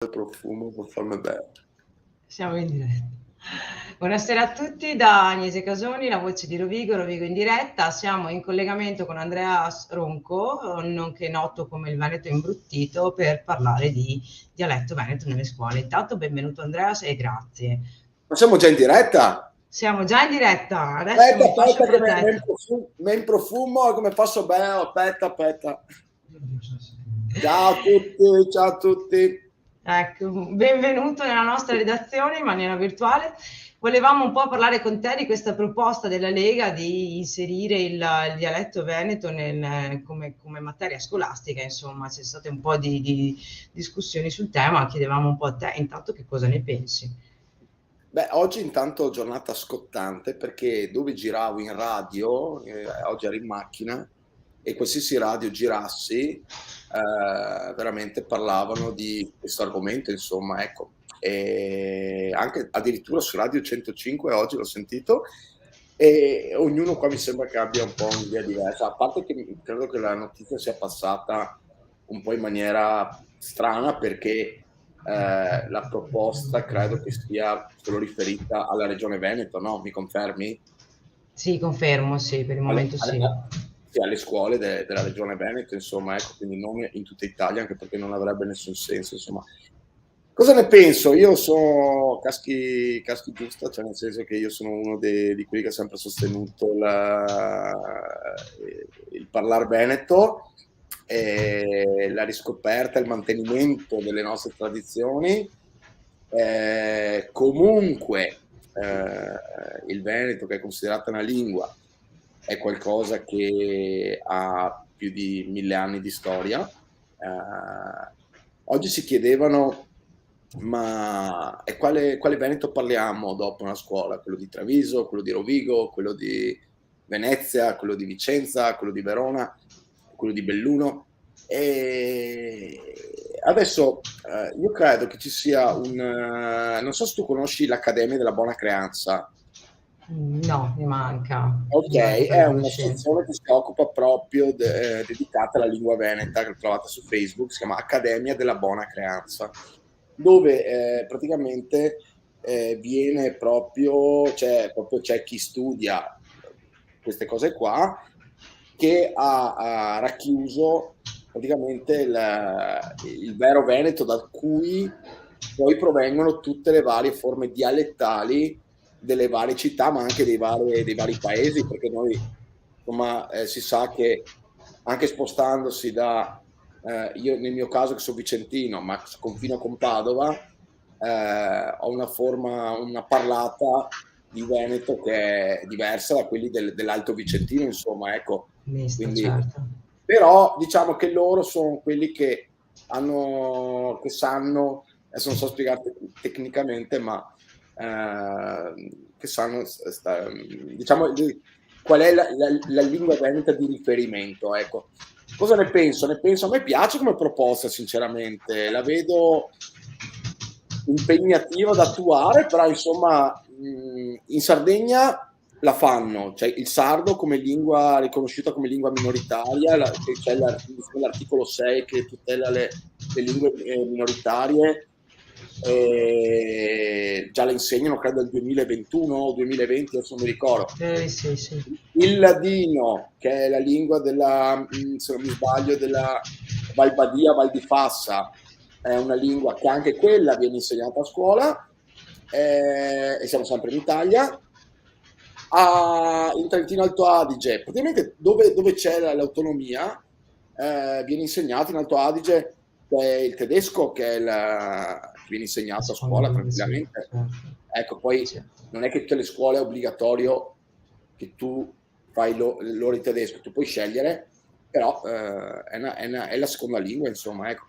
il profumo per farmi bene. Siamo in diretta. Buonasera a tutti da Agnese Casoni, la voce di Rovigo, Rovigo in diretta. Siamo in collegamento con Andrea Ronco, nonché noto come il Veneto imbruttito, per parlare di dialetto veneto nelle scuole. Intanto benvenuto Andrea e grazie. Ma siamo già in diretta? Siamo già in diretta, adesso Aspetta, mi faccio aspetta, che proteggere. me in profumo, come passo bene? Aspetta. Ciao a tutti, ciao a tutti. Ecco, benvenuto nella nostra redazione in maniera virtuale. Volevamo un po' parlare con te di questa proposta della Lega di inserire il dialetto veneto come materia scolastica. Insomma, c'è state un po' di discussioni sul tema, chiedevamo un po' a te intanto che cosa ne pensi. Beh, oggi intanto giornata scottante perché dove giravo in radio, oggi ero in macchina e qualsiasi radio girassi, veramente parlavano di questo argomento, insomma, ecco. E anche addirittura su Radio 105 oggi l'ho sentito e ognuno qua mi sembra che abbia un po' un'idea diversa, a parte che credo che la notizia sia passata un po' in maniera strana perché la proposta credo che sia solo riferita alla regione Veneto, no? Mi confermi? Sì, confermo, sì, per il Alle, momento alle- sì. sì, alle scuole della regione Veneto, insomma, ecco, quindi non in tutta Italia, anche perché non avrebbe nessun senso, insomma. Cosa ne penso? Io sono caschi giusta, cioè nel senso che io sono uno di quelli che ha sempre sostenuto il parlare veneto, la riscoperta e il mantenimento delle nostre tradizioni. Comunque, il veneto, che è considerata una lingua, è qualcosa che ha più di 1000 anni di storia. Oggi si chiedevano, ma quale Veneto parliamo dopo una scuola? Quello di Treviso, quello di Rovigo, quello di Venezia, quello di Vicenza, quello di Verona, quello di Belluno? E adesso io credo che ci sia non so se tu conosci l'Accademia della Buona Creanza. No, Ok, mi manca è tale conoscenza. un'associazione che si occupa proprio dedicata alla lingua veneta, che trovate su Facebook, si chiama Accademia della Buona Creanza, dove praticamente viene proprio c'è chi studia queste cose qua, che ha racchiuso praticamente il vero Veneto, da cui poi provengono tutte le varie forme dialettali delle varie città, ma anche dei vari paesi, perché noi, insomma, si sa che anche spostandosi io nel mio caso che sono vicentino, ma confino con Padova, ho una parlata di Veneto che è diversa da quelli dell'Alto Vicentino, insomma, ecco. Mista, Quindi, certo. però diciamo che loro sono quelli che sanno, adesso non so spiegare tecnicamente, ma che sanno, diciamo, qual è la lingua veneta di riferimento, ecco. Cosa ne penso? A me piace come proposta, sinceramente, la vedo impegnativa da attuare, però insomma in Sardegna la fanno, cioè il sardo come lingua riconosciuta come lingua minoritaria, c'è l'articolo 6 che tutela le lingue minoritarie, già la insegnano credo nel 2021 o 2020, adesso non mi ricordo. Sì, sì. Il ladino, che è la lingua se non mi sbaglio, della Val Badia, Val di Fassa, è una lingua che anche quella viene insegnata a scuola, e siamo sempre in Italia. In Trentino Alto Adige, praticamente dove c'è l'autonomia, viene insegnato in Alto Adige il tedesco, che viene La insegnato a seconda scuola lingua, sì, tranquillamente. certo. Ecco, poi Sì. non è che tutte le scuole è obbligatorio che tu fai l'ora in tedesco, tu puoi scegliere, però è la seconda lingua, insomma, ecco.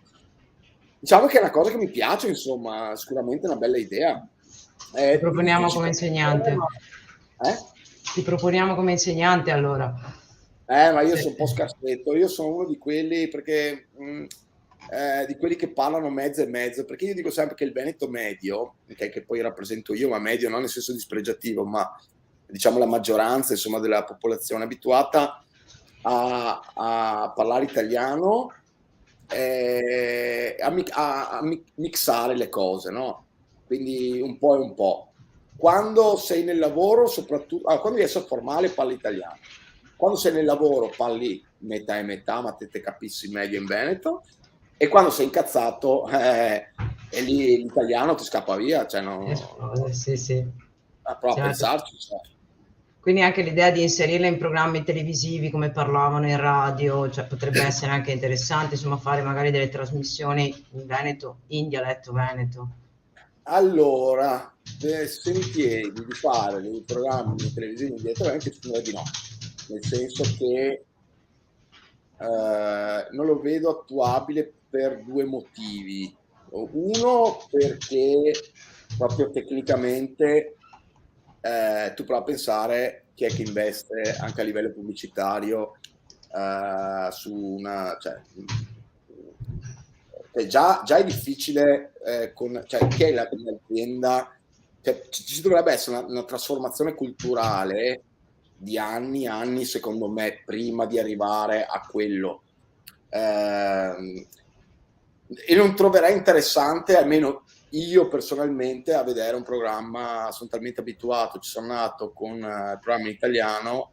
Diciamo che è una cosa che mi piace, insomma, sicuramente è una bella idea. Ti È proponiamo come difficile, insegnante. eh? Ti proponiamo come insegnante allora. Ma io Sì. sono un po' scarsetto, io sono uno di quelli perché di quelli che parlano mezzo e mezzo, perché io dico sempre che il Veneto medio, che poi rappresento io, ma medio non nel senso dispregiativo, ma diciamo la maggioranza insomma della popolazione abituata a parlare italiano, mixare le cose, no? Quindi un po' e un po'. Quando sei nel lavoro, soprattutto, quando devi essere formale, parli italiano. Quando sei nel lavoro, parli metà e metà, ma te capissi meglio in Veneto. E quando sei incazzato, e lì l'italiano ti scappa via, cioè Sì, sì. prova a Certo. pensarci. Cioè. Quindi anche l'idea di inserirla in programmi televisivi come parlavano in radio, cioè potrebbe essere anche interessante, insomma, fare magari delle trasmissioni in Veneto, in dialetto veneto. Allora, se mi chiedi di fare dei programmi televisivi direttamente, risponderei di no, nel senso che non lo vedo attuabile per due motivi. Uno, perché proprio tecnicamente tu prova a pensare chi è che investe anche a livello pubblicitario su una... Cioè, già è difficile cioè, che è l'azienda, cioè, ci dovrebbe essere una trasformazione culturale di anni, secondo me, prima di arrivare a quello. E non troverei interessante, almeno io personalmente, a vedere un programma. Sono talmente abituato, ci sono nato con il programma in italiano,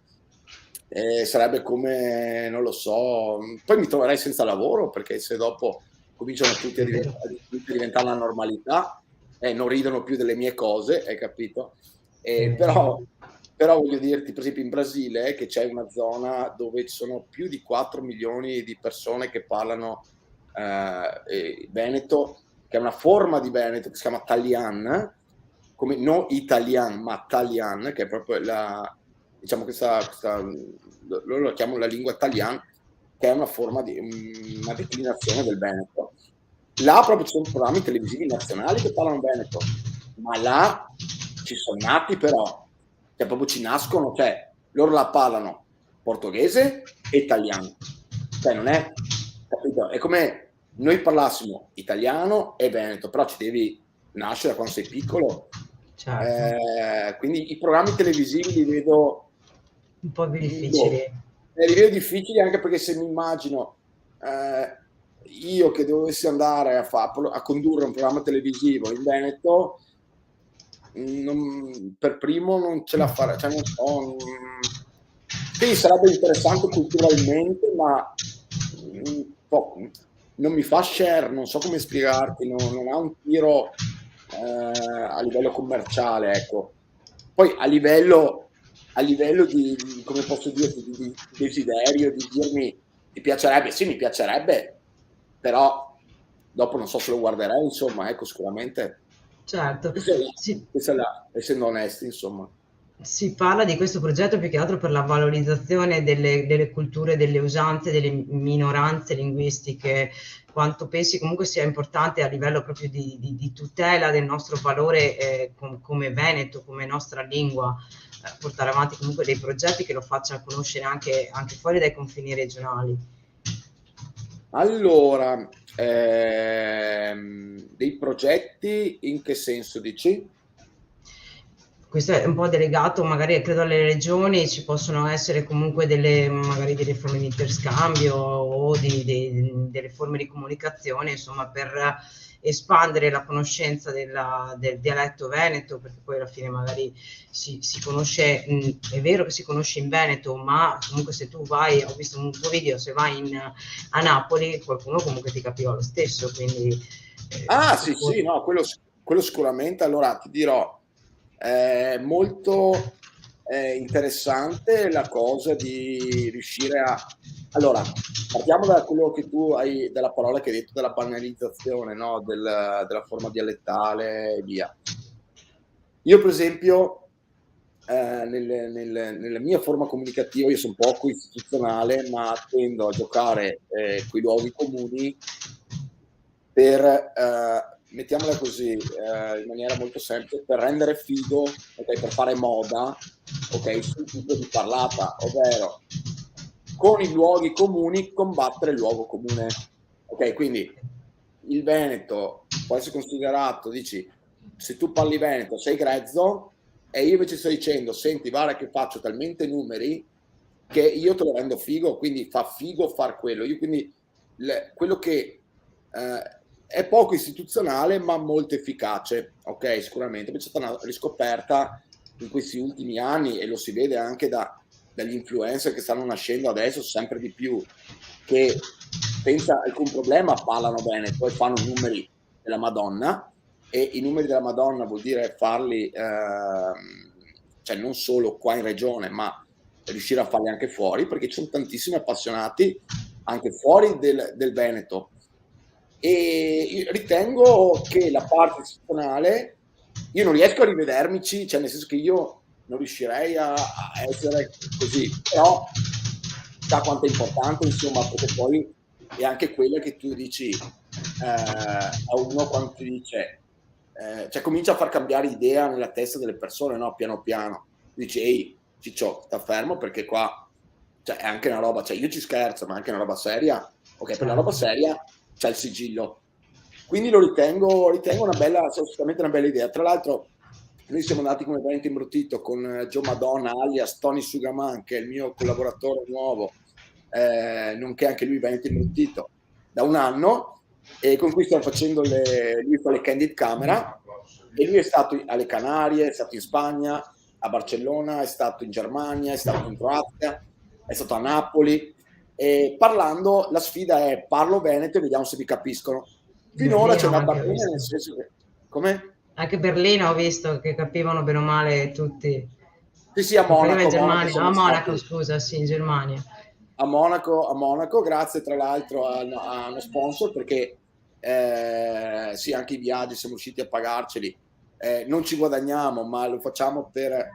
sarebbe come, non lo so, poi mi troverei senza lavoro, perché se dopo cominciano tutti a diventare la normalità, non ridono più delle mie cose, hai capito? Però voglio dirti, per esempio in Brasile, che c'è una zona dove ci sono più di 4 milioni di persone che parlano veneto, che è una forma di veneto che si chiama Talian, come non Italian, ma Talian, che è proprio diciamo questa loro la chiamano la lingua Talian, che è una forma di una declinazione del veneto. Là proprio ci sono programmi televisivi nazionali che parlano veneto, ma là ci sono nati però, cioè proprio ci nascono, cioè loro la parlano portoghese e italiano, cioè non è, capito? È come noi parlassimo italiano e veneto, però ci devi nascere quando sei piccolo. Certo. Quindi i programmi televisivi li vedo Un po' più difficili. li vedo difficili, anche perché se mi immagino io che dovessi andare a condurre un programma televisivo in Veneto, per primo non ce la farei, cioè non so, sì, sarebbe interessante culturalmente, ma non mi fa share, non so come spiegarti, non ha un tiro a livello commerciale, ecco. Poi a livello di come posso dirti, di desiderio, di dirmi ti piacerebbe, sì, mi piacerebbe, però dopo non so se lo guarderei, insomma, ecco, sicuramente. Certo, Questa è essendo onesti, insomma. si parla di questo progetto più che altro per la valorizzazione delle culture, delle usanze, delle minoranze linguistiche. Quanto pensi comunque sia importante a livello proprio di tutela del nostro valore come Veneto, come nostra lingua, portare avanti comunque dei progetti che lo facciano conoscere anche fuori dai confini regionali. Allora, dei progetti in che senso dici? Questo è un po' delegato magari credo alle regioni, ci possono essere comunque magari delle forme di interscambio o delle forme di comunicazione, insomma, per espandere la conoscenza del dialetto veneto, perché poi alla fine magari si conosce, è vero che si conosce in Veneto, ma comunque se tu vai, ho visto un tuo video, se vai a Napoli, qualcuno comunque ti capiva lo stesso, quindi... Sì, no, quello sicuramente. Allora, ti dirò, è molto interessante la cosa di riuscire a... Allora, partiamo da quello che tu hai, della parola che hai detto, della banalizzazione, no? Della forma dialettale e via. Io, per esempio, nella mia forma comunicativa, io sono poco istituzionale, ma tendo a giocare con i luoghi comuni per, mettiamola così, in maniera molto semplice, per rendere figo, okay, per fare moda, okay, sul tipo di parlata, ovvero con i luoghi comuni combattere il luogo comune. Ok, quindi il Veneto può essere considerato, dici, se tu parli Veneto sei grezzo, e io invece sto dicendo, senti, guarda che faccio talmente numeri che io te lo rendo figo, quindi fa figo far quello. Io quindi quello che è poco istituzionale ma molto efficace, ok, sicuramente. C'è stata una riscoperta in questi ultimi anni, e lo si vede anche dagli influencer che stanno nascendo adesso sempre di più, che senza alcun problema parlano bene, poi fanno numeri della Madonna, e i numeri della Madonna vuol dire farli cioè non solo qua in regione, ma riuscire a farli anche fuori, perché ci sono tantissimi appassionati anche fuori del Veneto. E ritengo che la parte istituzionale, io non riesco a rivedermici, cioè nel senso che io non riuscirei a essere così, però sa quanto è importante, insomma, perché poi è anche quello che tu dici a uno quando ti dice, cioè comincia a far cambiare idea nella testa delle persone, no? Piano piano. Dici, ehi, Ciccio, sta fermo perché qua cioè, è anche una roba, cioè io ci scherzo, ma è anche una roba seria. Ok, per la roba seria c'è il sigillo. Quindi lo ritengo assolutamente una bella idea. Tra l'altro, noi siamo andati come Veneto Imbruttito con Joe Madonna, alias Tony Sugaman, che è il mio collaboratore nuovo, nonché anche lui Veneto Imbruttito, da un anno, e con cui stiamo facendo lui fa le candid camera, e lui è stato alle Canarie, è stato in Spagna, a Barcellona, è stato in Germania, è stato in Croazia, è stato a Napoli, e parlando, la sfida è parlo veneto e vediamo se mi capiscono. Finora c'è andata bene, nel senso che... Come? Anche Berlino ho visto che capivano bene o male tutti. Sì, a Monaco. In Germania, Monaco a Monaco, scusa, sì, in Germania. A Monaco, grazie tra l'altro a uno sponsor, perché sì, anche i viaggi siamo riusciti a pagarceli. Non ci guadagniamo, ma lo facciamo per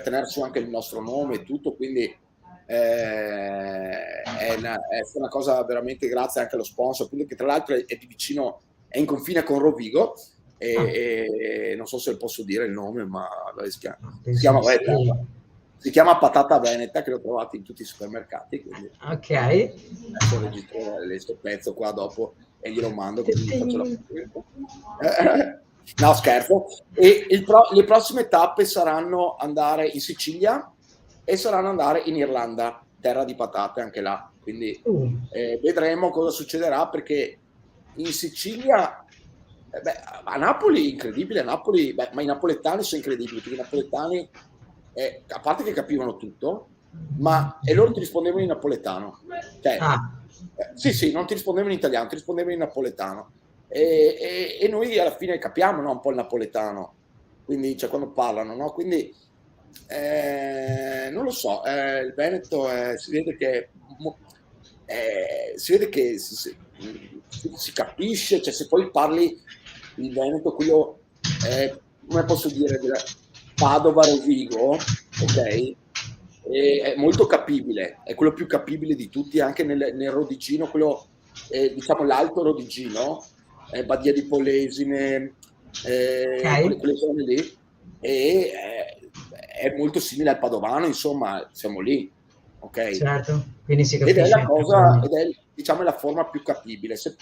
tenere su anche il nostro nome e tutto, quindi è una cosa veramente grazie anche allo sponsor, quindi che tra l'altro è di vicino, è in confine con Rovigo, e non so se posso dire il nome, ma si chiama Patata Veneta, che l'ho trovato in tutti i supermercati, quindi ok, adesso registro questo pezzo qua dopo e glielo mando, così gli faccio la no, scherzo. E le prossime tappe saranno andare in Sicilia e saranno andare in Irlanda, terra di patate anche là, quindi vedremo cosa succederà, perché in Sicilia a Napoli incredibile, a Napoli, ma i napoletani sono incredibili, perché i napoletani a parte che capivano tutto, e loro ti rispondevano in napoletano, cioè, sì, non ti rispondevano in italiano, ti rispondevano in napoletano, e noi alla fine capiamo, no, un po' il napoletano, quindi cioè, quando parlano, no? Quindi non lo so, il Veneto si vede che si capisce, cioè se poi parli il Veneto, quello come posso dire, Padova, Rovigo, ok? È molto capibile, è quello più capibile di tutti, anche nel Rodigino, quello diciamo l'Alto Rodigino, Badia di Polesine, quelle zone lì, e è molto simile al padovano, insomma, siamo lì, ok? Certo, quindi si capisce. Ed è la cosa, diciamo, la forma più capibile. Se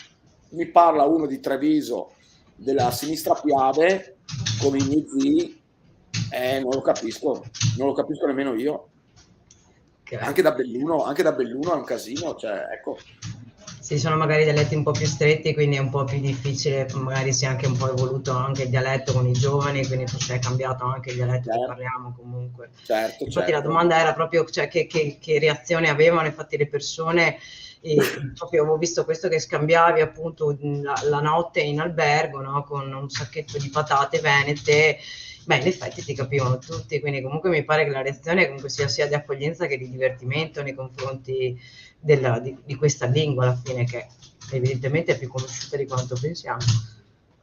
mi parla uno di Treviso, della sinistra Piave, come i miei zii, non lo capisco nemmeno io. Okay. Anche da Belluno è un casino, cioè, ecco. Sì, sono magari dialetti un po' più stretti, quindi è un po' più difficile, magari si è anche un po' evoluto anche il dialetto con i giovani, quindi forse è cambiato anche il dialetto che parliamo comunque. Infatti la domanda era proprio, cioè, che reazione avevano infatti le persone, e proprio avevo visto questo che scambiavi appunto la notte in albergo, no? Con un sacchetto di patate venete. Beh, in effetti ti capivano tutti, quindi comunque mi pare che la reazione comunque sia di accoglienza che di divertimento nei confronti di questa lingua alla fine, che evidentemente è più conosciuta di quanto pensiamo.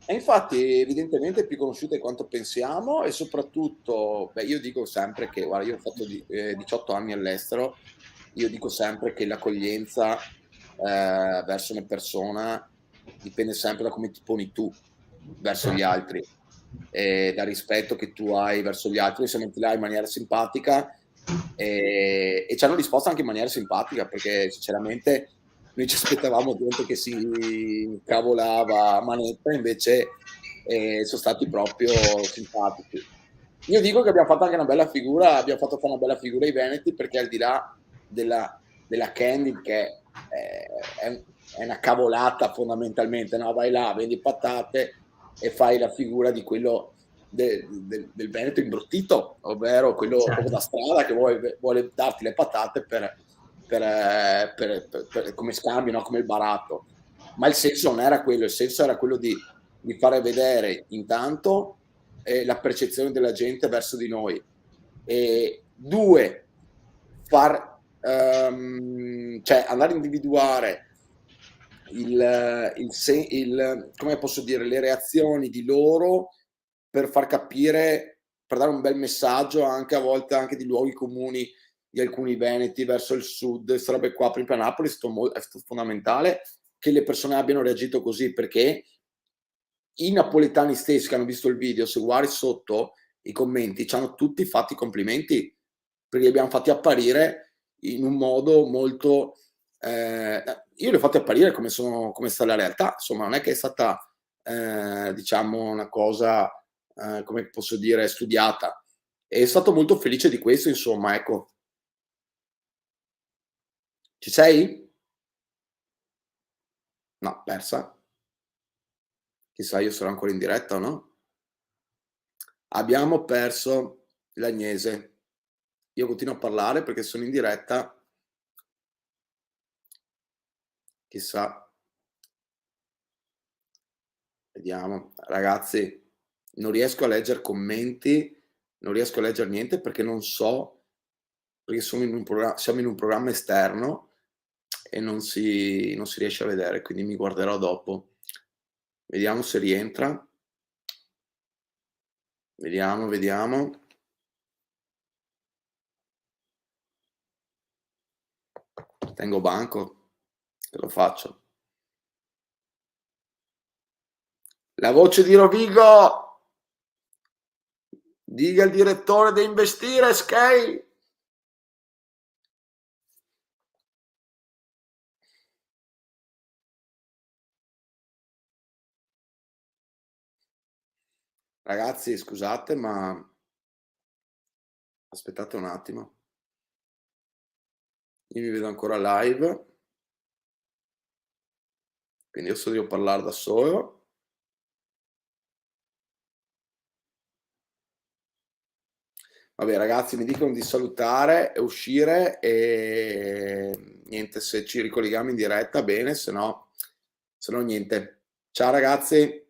E infatti evidentemente è più conosciuta di quanto pensiamo, e soprattutto, io dico sempre che, guarda, io ho fatto 18 anni all'estero, io dico sempre che l'accoglienza verso una persona dipende sempre da come ti poni tu verso gli altri, dal rispetto che tu hai verso gli altri. Se non ti dai in maniera simpatica, e ci hanno risposto anche in maniera simpatica, perché sinceramente noi ci aspettavamo gente che si cavolava a manetta, invece sono stati proprio simpatici. Io dico che abbiamo fatto anche una bella figura, abbiamo fatto fare una bella figura ai veneti, perché al di là della Candy, che è una cavolata fondamentalmente, no? Vai là, vendi patate e fai la figura di quello del Veneto imbruttito, ovvero quello proprio da Certo. strada che vuole darti le patate come scambio, no? Come il baratto. Ma il senso non era quello, il senso era quello di fare vedere intanto la percezione della gente verso di noi. E due, cioè andare a individuare come posso dire, le reazioni di loro per far capire, per dare un bel messaggio anche a volte anche di luoghi comuni di alcuni veneti verso il sud, queste robe qua, per esempio a Napoli è stato fondamentale che le persone abbiano reagito così, perché i napoletani stessi che hanno visto il video, se guardi sotto i commenti, ci hanno tutti fatto i complimenti, perché li abbiamo fatti apparire in un modo molto io li ho fatti apparire come sta la realtà, insomma, non è che è stata diciamo una cosa come posso dire, studiata. E stato molto felice di questo, insomma, ecco. Ci sei? No, persa. Chissà io sarò ancora in diretta o no? Abbiamo perso l'Agnese. Io continuo a parlare perché sono in diretta. Chissà. Vediamo. Ragazzi, non riesco a leggere commenti, non riesco a leggere niente perché non so, perché siamo in un programma esterno e non si riesce a vedere, quindi mi guarderò dopo. Vediamo se rientra. Vediamo, vediamo. Tengo banco, te lo faccio. La voce di Rovigo! Diga il direttore da investire, Sky! Ragazzi, scusate, ma aspettate un attimo. Io mi vedo ancora live. Quindi adesso devo parlare da solo. Vabbè ragazzi, mi dicono di salutare e uscire e niente, se ci ricolleghiamo in diretta bene, se no niente. Ciao ragazzi.